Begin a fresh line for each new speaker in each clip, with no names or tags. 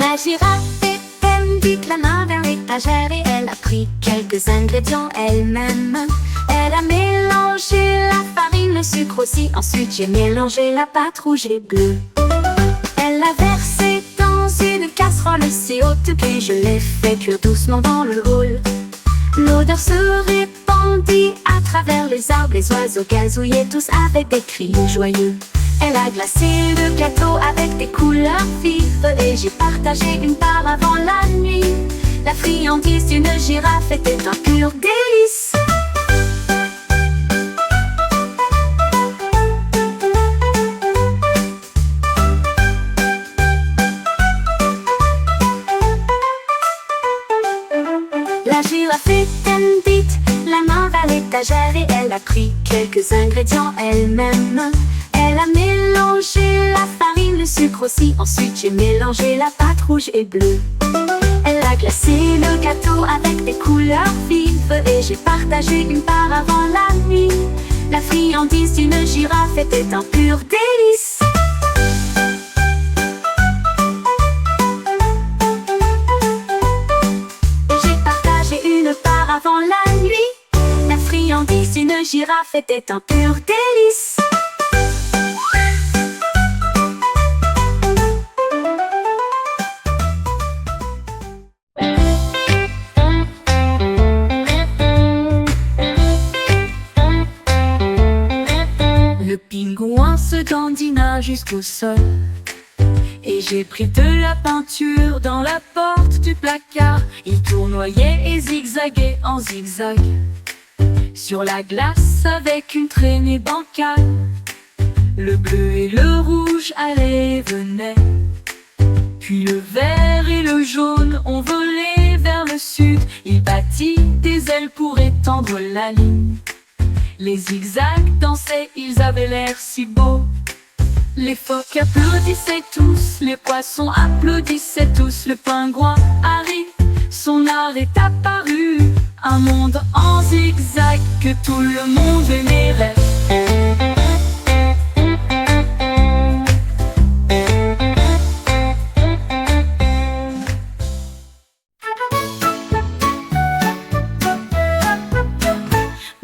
La girafe était vite la main vers l'étagère et elle a pris quelques ingrédients elle-même. Elle a mélangé la farine, le sucre aussi. Ensuite j'ai mélangé la pâte rouge et bleue. Elle l'a versé dans une casserole si haute, puis je l'ai fait cuire doucement dans le hall. L'odeur se répandit à travers les arbres, les oiseaux gazouillaient tous avec des cris joyeux. Elle a glacé le gâteau avec des couleurs vives et j'ai partagé une part avant la nuit. La friandise d'une girafe était un pur délice. La girafe était vite la main vers l'étagère et elle a pris quelques ingrédients elle-même. Elle a mélangé la farine, le sucre aussi. Ensuite j'ai mélangé la pâte rouge et bleue. Elle a glacé le gâteau avec des couleurs vives et j'ai partagé une part avant la nuit. La friandise d'une girafe était un pur délice. J'ai partagé une part avant la nuit. La friandise d'une girafe était un pur délice. Le pingouin se dandina jusqu'au sol et j'ai pris de la peinture dans la porte du placard. Il tournoyait et zigzaguait en zigzag sur la glace avec une traînée bancale. Le bleu et le rouge allaient et venaient, puis le vert et le jaune ont volé vers le sud. Il battit des ailes pour étendre la ligne. Les zigzags dansaient, ils avaient l'air si beaux. Les phoques applaudissaient tous, les poissons applaudissaient tous. Le pingouin arrive, son art est apparu. Un monde en zigzag que tout le monde aimerait.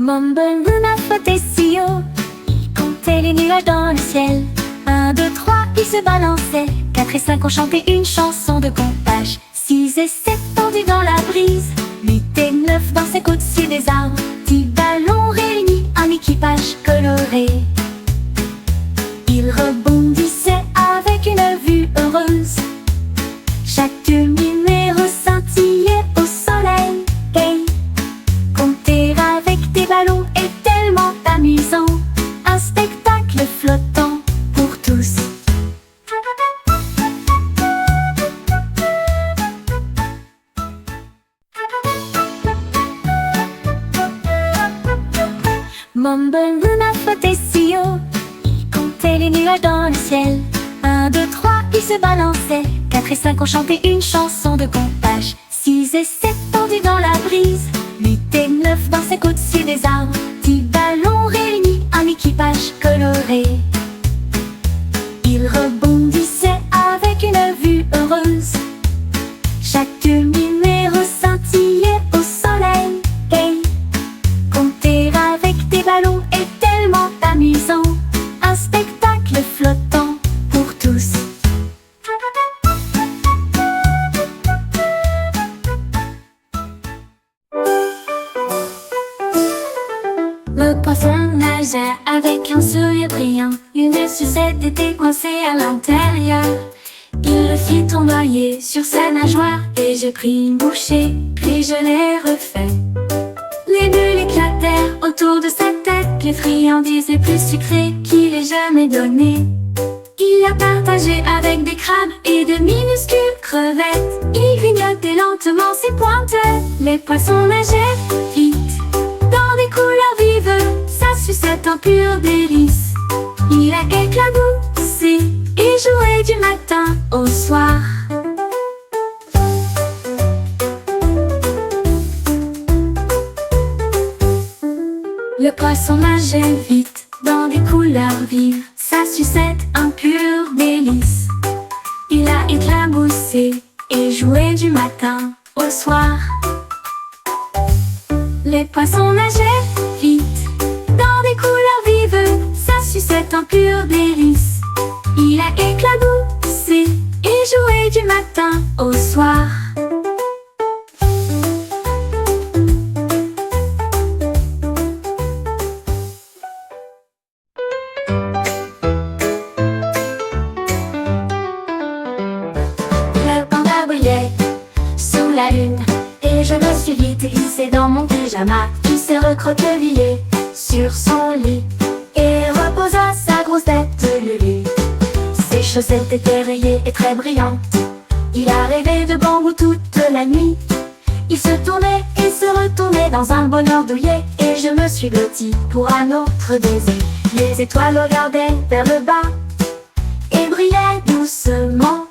Mumble Luna flottait si haut, il comptait les nuages dans le ciel. 1, 2, 3, il se balançait. 4 et 5 ont chanté une chanson de comptage. 6 et 7 tendus dans la brise. 8 et 9 dansaient au-dessus des arbres. 10 ballons réunis, un équipage coloré. Ils rebondissaient avec une vue heureuse. Chaque numéro scintillait au soleil. Hey, compter avec des ballons est tellement amusant. Un spectacle flottant pour tous. Mumble Luna flottait si haut, il comptait les nuages dans le ciel. 1, 2, 3, il se balançait. 4 et 5 ont chanté une chanson de comptage. 6 et 7 tendus dans la brise. 8 et 9 dansaient au-dessus des arbres. 10 ballons réunis, un équipage coloré. Ils rebondissaient avec une vue heureuse. Chaque numéro scintillait au soleil. Hey, compter avec des ballons est tellement amusant. Un spectacle flottant pour tous. Le poisson nageait avec un sourire brillant. Une sucette était coincée à l'intérieur. Il le fit tournoyer sur sa nageoire et je pris une bouchée, puis je l'ai refait. Les bulles éclatèrent autour de sa tête. Les friandises les plus sucrées qu'il ait jamais données. Il a partagé avec des crabes et de minuscules crevettes. Il grignotait lentement ses pointes. Les poissons nageaient vite dans des couleurs vives. Sa sucette un pur délice. Il a éclaboussé et joué du matin au soir. Le poisson nageait vite dans des couleurs vives. Sa sucette un pur délice. Il a éclaboussé au soir. Les poissons nageaient vite, dans des couleurs vives, sa sucette en pur délice. Il a éclaboussé et joué du matin au soir. Le panda brillait sous la lune, et je me suis vite glissé dans mon pyjama, qui s'est recroquevillé sur son lit et reposa sa grosse tête lulue. Ses chaussettes étaient rayées et très brillantes. Il a rêvé de bambou toute la nuit. Il se tournait et se retournait dans un bonheur douillet, et je me suis blottie pour un autre baiser. Les étoiles regardaient vers le bas et brillaient doucement.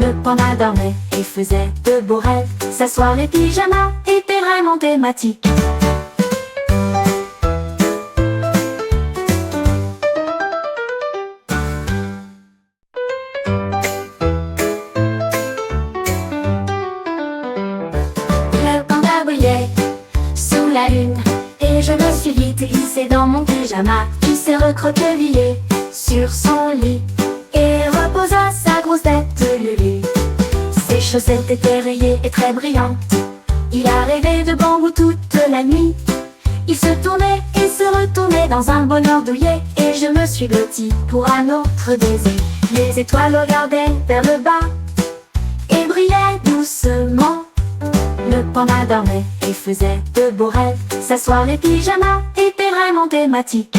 Le panda dormait et faisait de beaux rêves. Sa soirée pyjama était vraiment thématique. Le panda brillait sous la lune, et je me suis vite glissé dans mon pyjama, qui s'est recroquevillé sur son lit et reposa sa grosse tête lulue. Ses chaussettes étaient rayées et très brillantes. Il a rêvé de bambou toute la nuit. Il se tournait et se retournait dans un bonheur douillet, et je me suis blottie pour un autre baiser. Les étoiles regardaient vers le bas et brillaient doucement. Le panda dormait et faisait de beaux rêves. Sa soirée pyjama était vraiment thématique.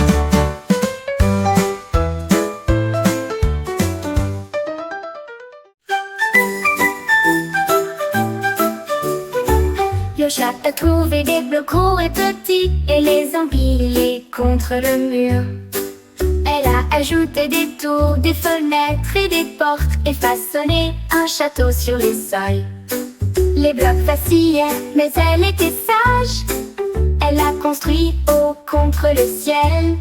Le chat a trouvé des blocs gros et petits et les empilés contre le mur. Elle a ajouté des tours, des fenêtres et des portes et façonné un château sur les sols. Les blocs vacillaient, mais elle était sage. Elle a construit haut contre le ciel.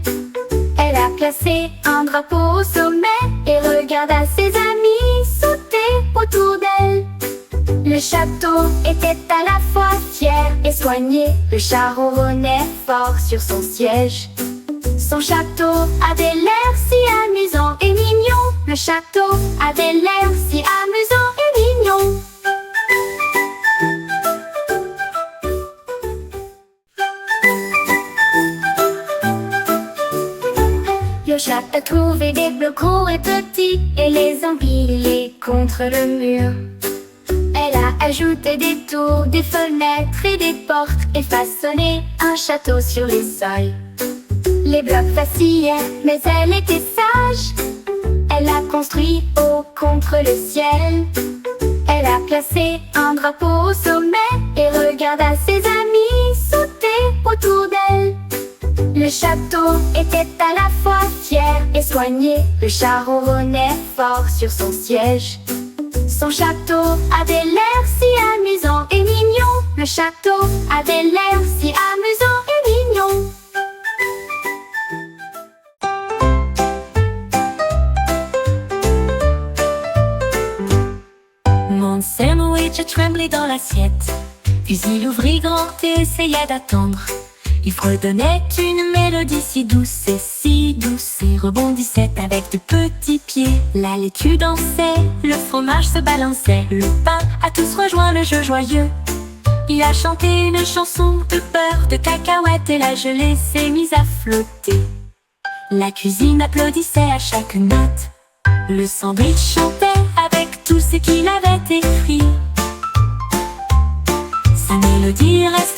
Elle a placé un drapeau au sommet et regarda ses amis sauter autour d'elle. Le château était à la fois fier et soigné. Le chat ronronnait fort sur son siège. Son château avait l'air si amusant et mignon. Le château avait l'air si amusant et mignon. Le chat a trouvé des blocs gros et petits et les empilés contre le mur. Elle a ajouté des tours, des fenêtres et des portes et façonné un château sur les sols. Les blocs vacillaient, mais elle était sage. Elle a construit haut contre le ciel. Elle a placé un drapeau au sommet et regarda ses amis sauter autour d'elle. Le château était à la fois fier et soigné. Le chat ronronnait fort sur son siège. Son château avait l'air si amusant et mignon. Le château avait l'air si amusant et mignon.
Mon sandwich a tremblé dans l'assiette, puis il ouvrit grand et essaya d'attendre. Il fredonnait une mélodie si douce et rebondissait avec de petits pieds. La laitue dansait, le fromage se balançait, le pain a tous rejoint le jeu joyeux. Il a chanté une chanson de beurre, de cacahuètes et la gelée s'est mise à flotter. La cuisine applaudissait à chaque note. Le sandwich chantait avec tout ce qu'il avait écrit. Sa mélodie reste